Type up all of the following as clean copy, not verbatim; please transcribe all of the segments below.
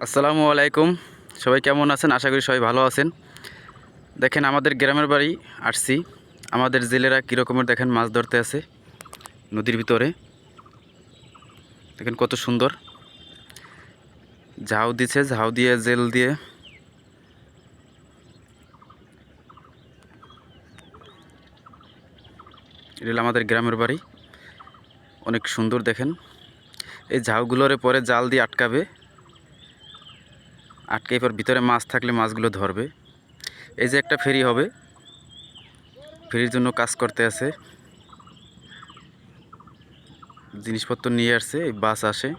আসসালামু আলাইকুম। সবাই কেমন আছেন? আশা করি সবাই ভালো আছেন। দেখেন আমাদের গ্রামের বাড়ি আসছি। আমাদের জেলেরা কীরকমের দেখেন মাছ ধরতে আছে নদীর ভিতরে। দেখেন কত সুন্দর ঝাউ দিছে, ঝাউ দিয়ে জেল দিয়ে এটা আমাদের গ্রামের বাড়ি। অনেক সুন্দর দেখেন। এই ঝাউগুলোরে পরে জাল দিয়ে আটকাবে, আটকে পর ভিতরে মাছ থাকলে মাছগুলো ধরবে। এই যে একটা ফেরি হবে, ফেরির জন্য কাজ করতে আছে, জিনিসপত্র নিয়ে আসছে। এই বাস আসে,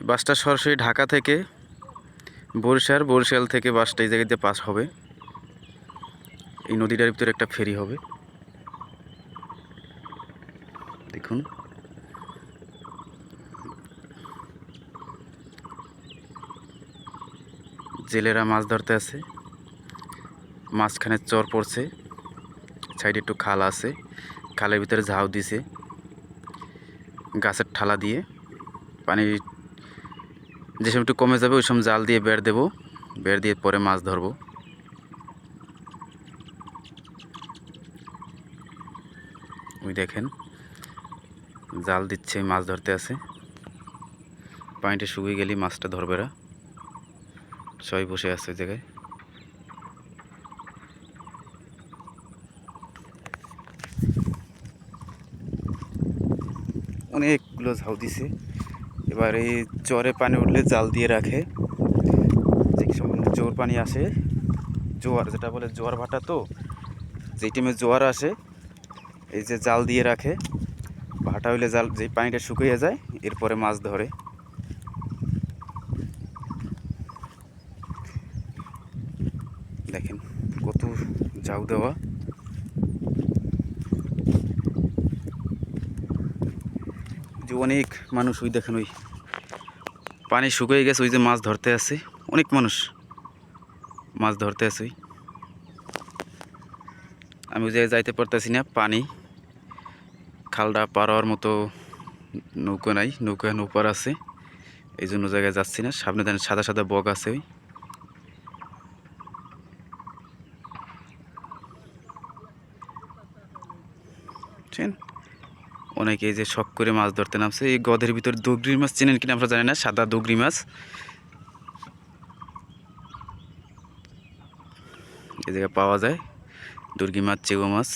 বাসটা সরাসরি ঢাকা থেকে বরিশাল থেকে বাসটা এই জায়গাতে পাস হবে। এই নদীটার ভিতরে একটা ফেরি হবে। দেখুন জেলেরা মাছ ধরতে আছে, মাঝখানে চর পড়ছে, সাইডে একটু খাল আছে, খালের ভিতরে ঝাউ দিছে গাছের ঠালা দিয়ে। পানি যে সময় একটু কমে যাবে ওই সময় জাল দিয়ে বেড় দেবো, বেড় দিয়ে পরে মাছ ধরবো। ওই দেখেন জাল দিচ্ছে, মাছ ধরতে আছে। পানিটা শুকিয়ে গেলেই মাছটা ধরবে। এরা সবাই বসে আছে ওই জায়গায়। অনেকগুলো ঝাউ দিছে। এবার এই চরে পানি উঠলে জাল দিয়ে রাখে। যে সময় জোর পানি আসে, জোয়ার যেটা বলে জোয়ার ভাটা, তো যেই টাইমে জোয়ার আসে এই যে জাল দিয়ে রাখে। ভাটা হইলে জাল, যেই পানিটা শুকিয়ে যায় এরপরে মাছ ধরে। দেখেন কত ঝাউ দেওয়া। যে অনেক মানুষ, ওই দেখেন ওই পানি শুকিয়ে গেছে, ওই যে মাছ ধরতে আছে। অনেক মানুষ মাছ ধরতে আছে। আমি ওই জায়গায় যাইতে পারতেছি না, পানি খালটা পার হওয়ার মতো নৌকা নাই, নৌকা নৌপার আছে, এই জন্য জায়গায় যাচ্ছি না। সামনে দেখেন সাদা সাদা বগ আছে। অনেকে এই যে শখ করে মাছ ধরতে নামছে। এই গদের ভিতরে দুগরি মাছ চেনেন কিনা আমরা জানি না, সাদা দুগরি মাছ এই জায়গায় পাওয়া যায়। দুর্গি মাছ, চেগো মাছ।